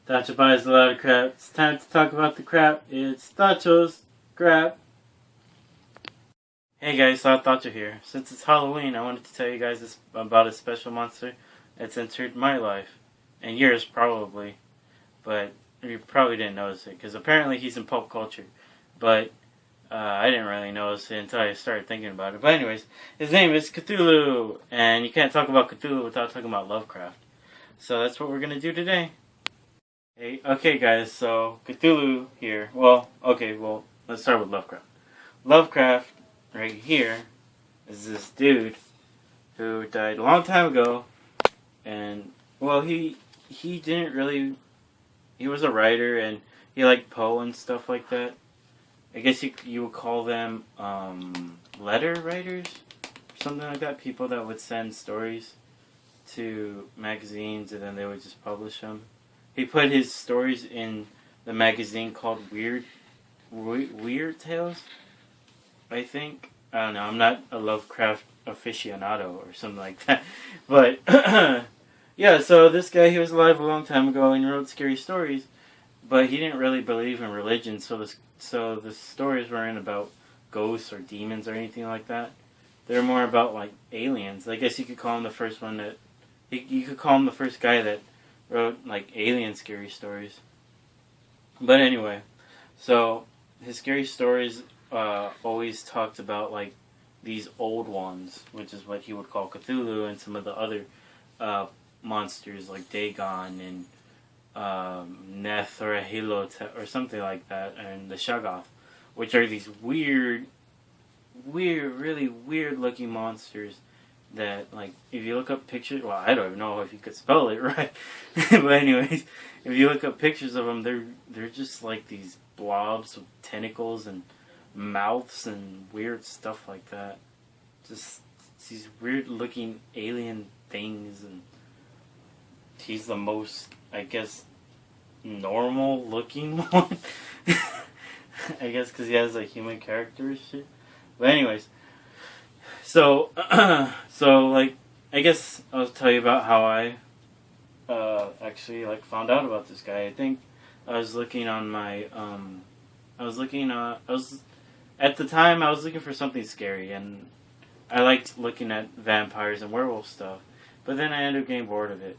Tacho buys a lot of crap. It's time to talk about the crap. It's Tacho's crap. Hey guys, Tacho here. Since it's Halloween, I wanted to tell you guys about a special monster that's entered my life. And yours, probably. But you probably didn't notice it, because apparently he's in pop culture. But I didn't really notice it until I started thinking about it. But anyways, his name is Cthulhu. And you can't talk about Cthulhu without talking about Lovecraft. So that's what we're going to do today. Hey, okay guys, so Cthulhu here. Let's start with Lovecraft. Lovecraft, right here, is this dude who died a long time ago. And, he didn't really... He was a writer, and he liked Poe and stuff like that. I guess you would call them letter writers, or something like that. People that would send stories to magazines, and then they would just publish them. He put his stories in the magazine called Weird Tales, I think. I don't know, I'm not a Lovecraft aficionado or something like that. But, yeah, so this guy, he was alive a long time ago and he wrote scary stories, but he didn't really believe in religion, so the stories weren't about ghosts or demons or anything like that. They're more about, like, aliens. I guess you could call him the first one that... You could call him the first guy that wrote, like, alien scary stories. But anyway, so his scary stories always talked about, like, these old ones, which is what he would call Cthulhu, and some of the other monsters like Dagon and Neth or Ahilot or something like that, and the Shoggoth, which are these weird, really weird looking monsters that, like, if you look up pictures, well, I don't even know if you could spell it right, but anyways, if you look up pictures of them, they're just like these blobs with tentacles and mouths and weird stuff like that. Just these weird looking alien things, and he's the most, I guess, normal looking one. I guess because he has a human character and shit. But anyways, so like, I guess I'll tell you about how I actually, like, found out about this guy. I think I was looking on my at the time I was looking for something scary, and I liked looking at vampires and werewolf stuff. But then I ended up getting bored of it.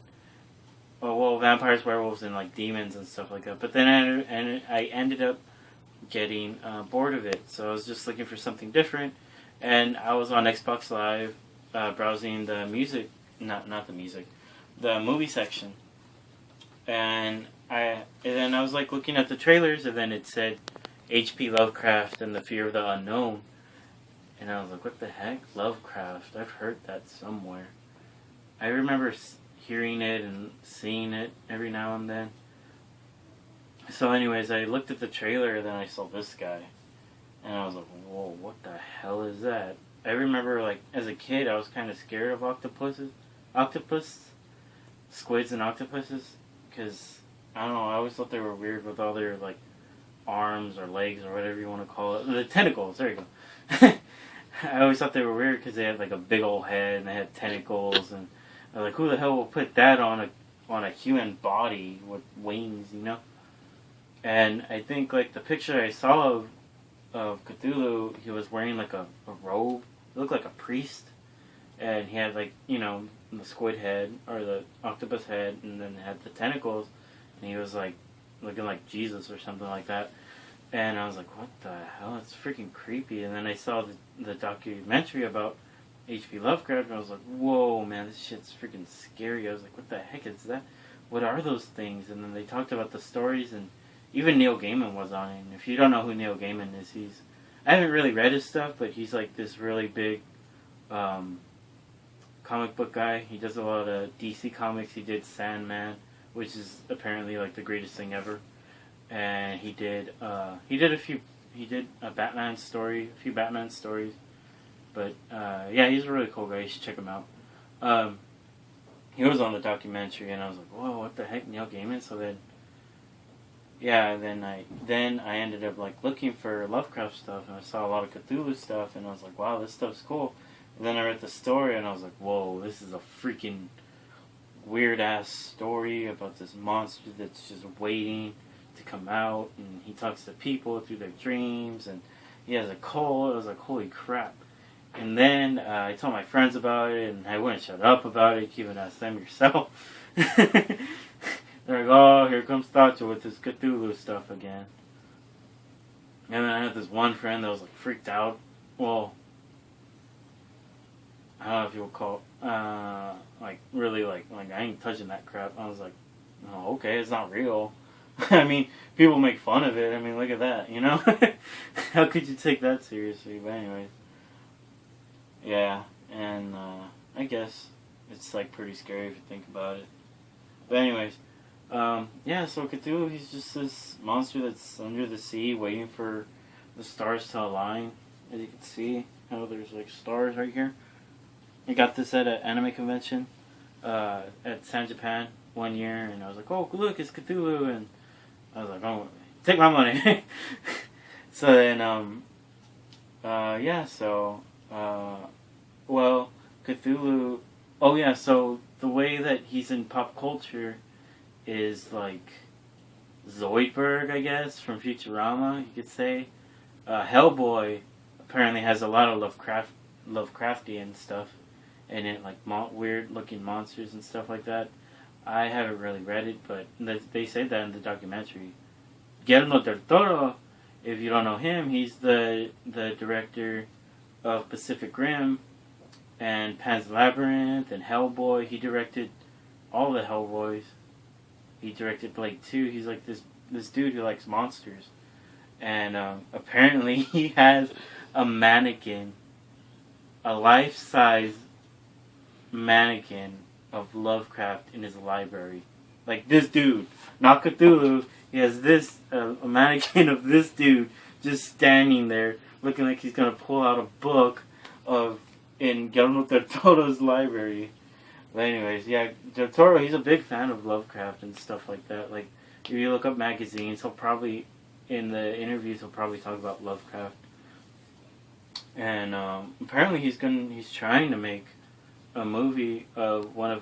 Oh, well, vampires, werewolves, and, like, demons and stuff like that. But then I ended up getting bored of it. So I was just looking for something different. And I was on Xbox Live browsing the music, not the music, the movie section. And then I was, like, looking at the trailers, and then it said H.P. Lovecraft and the Fear of the Unknown. And I was like, what the heck? Lovecraft. I've heard that somewhere. I remember hearing it and seeing it every now and then. So anyways, I looked at the trailer, and then I saw this guy. And I was like, whoa, what the hell is that? I remember, like, as a kid, I was kind of scared of squids and octopuses. Because, I don't know, I always thought they were weird with all their, like, arms or legs or whatever you want to call it. The tentacles, there you go. I always thought they were weird because they had, like, a big old head and they had tentacles, and I was like, who the hell will put that on a human body with wings, you know? And I think, like, the picture I saw of Cthulhu, he was wearing, like, a robe. He looked like a priest, and he had, like, you know, the squid head or the octopus head, and then had the tentacles, and he was, like, looking like Jesus or something like that. And I was like, what the hell? It's freaking creepy. And then I saw the documentary about H.P. Lovecraft, and I was like, whoa, man, this shit's freaking scary. I was like, what the heck is that? What are those things? And then they talked about the stories, and even Neil Gaiman was on it. And if you don't know who Neil Gaiman is, I haven't really read his stuff, but he's like this really big comic book guy. He does a lot of DC comics. He did Sandman, which is apparently, like, the greatest thing ever. And he did a Batman story, a few Batman stories. But, yeah, he's a really cool guy. You should check him out. He was on the documentary, and I was like, whoa, what the heck, Neil Gaiman? So then, yeah, then I ended up, like, looking for Lovecraft stuff, and I saw a lot of Cthulhu stuff, and I was like, wow, this stuff's cool. And then I read the story, and I was like, whoa, this is a freaking weird ass story about this monster that's just waiting to come out, and he talks to people through their dreams, and he has a cult. I was like, holy crap. And then I told my friends about it, and I wouldn't shut up about it. You can even ask them yourself. They're like, oh, here comes Tacho with this Cthulhu stuff again. And then I had this one friend that was like freaked out. Well, I don't know if you would call like really like I ain't touching that crap. I was like, oh, okay, it's not real. I mean, people make fun of it. I mean, look at that, you know? How could you take that seriously? But anyways, yeah, and I guess it's like pretty scary if you think about it. But anyways, yeah, so Cthulhu, he's just this monster that's under the sea waiting for the stars to align. As you can see, how there's like stars right here. I got this at an anime convention at San Japan one year, and I was like, oh, look, it's Cthulhu, and I was like, oh, take my money. So then, yeah, so, well, Cthulhu, oh yeah, so the way that he's in pop culture is like Zoidberg, I guess, from Futurama, you could say. Hellboy apparently has a lot of Lovecraftian stuff in it, like weird looking monsters and stuff like that. I haven't really read it, but they say that in the documentary. Guillermo del Toro, if you don't know him, he's the director of Pacific Rim and Pan's Labyrinth and Hellboy. He directed all the Hellboys. He directed Blade 2. He's like this dude who likes monsters. And apparently he has a mannequin, a life-size mannequin of Lovecraft in his library. Like this dude, not Cthulhu. He has this a mannequin of this dude just standing there, looking like he's gonna pull out a book in Guillermo del Toro's library. But anyways, yeah, del Toro, he's a big fan of Lovecraft and stuff like that. Like if you look up magazines, he'll probably in the interviews he'll probably talk about Lovecraft. And apparently he's trying to make a movie of one of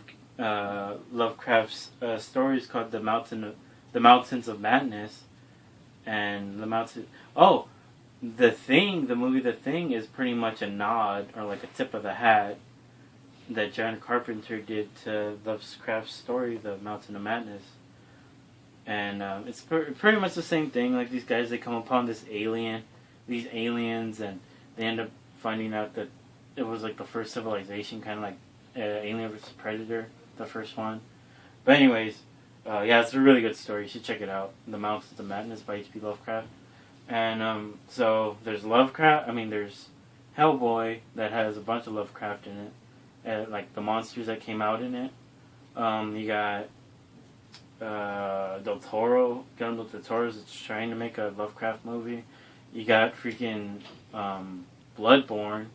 Lovecraft's stories called the Mountains of Madness, and the movie The Thing is pretty much a nod or like a tip of the hat that John Carpenter did to Lovecraft's story, The Mountain of Madness, and it's pretty much the same thing. Like these guys, they come upon these aliens, and they end up finding out that it was like the first civilization, kind of like Alien vs. Predator, the first one. But anyways, yeah, it's a really good story. You should check it out. The Mountains of Madness by H.P. Lovecraft. And so there's there's Hellboy that has a bunch of Lovecraft in it, like the monsters that came out in it. You got Del Toro, Guillermo del Toro is trying to make a Lovecraft movie. You got freaking Bloodborne,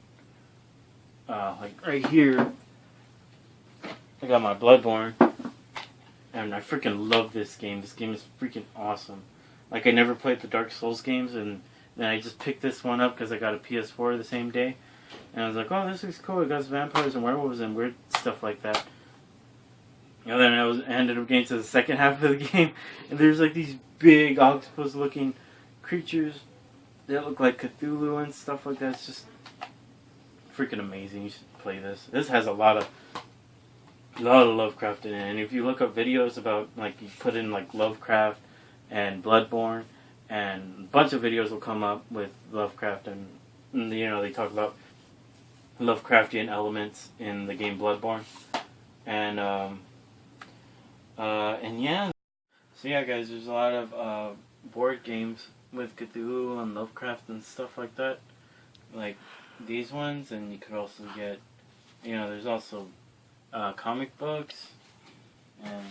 like right here. I got my Bloodborne, and I freaking love this game. This game is freaking awesome. Like, I never played the Dark Souls games, and then I just picked this one up because I got a PS4 the same day. And I was like, oh, this looks cool. It got vampires and werewolves and weird stuff like that. And then I ended up getting to the second half of the game, and there's like these big octopus-looking creatures that look like Cthulhu and stuff like that. It's just freaking amazing. You should play this. This has a lot of Lovecraft in it, and if you look up videos about, like, you put in like Lovecraft and Bloodborne, and a bunch of videos will come up with Lovecraft, and you know, they talk about Lovecraftian elements in the game Bloodborne, and yeah. So yeah, guys, there's a lot of board games with Cthulhu and Lovecraft and stuff like that, like these ones, and you could also get, you know, there's also comic books and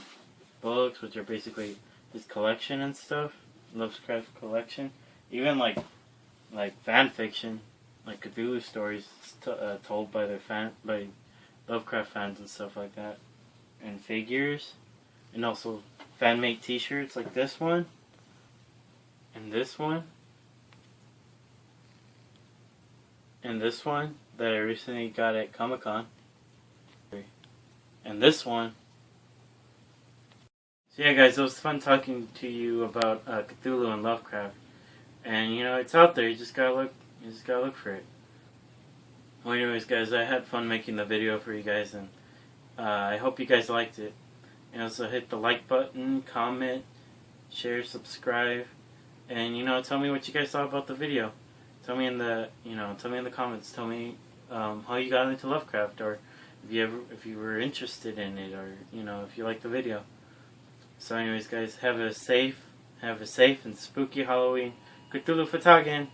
books, which are basically his collection and stuff, Lovecraft collection. Even like fan fiction, like Cthulhu stories told by by Lovecraft fans and stuff like that, and figures, and also fan made T-shirts like this one, and this one, and this one that I recently got at Comic-Con. And this one So yeah, guys, it was fun talking to you about Cthulhu and Lovecraft. And you know, it's out there. You just gotta look. You just gotta look for it. Well, anyways, guys, I had fun making the video for you guys, and I hope you guys liked it. And also hit the like button, comment, share, subscribe, and you know, tell me what you guys thought about the video. Tell me in the comments. Tell me how you got into Lovecraft, or if you were interested in it, or you know, if you liked the video. So, anyways, guys, have a safe and spooky Halloween. Cthulhu Fatagan.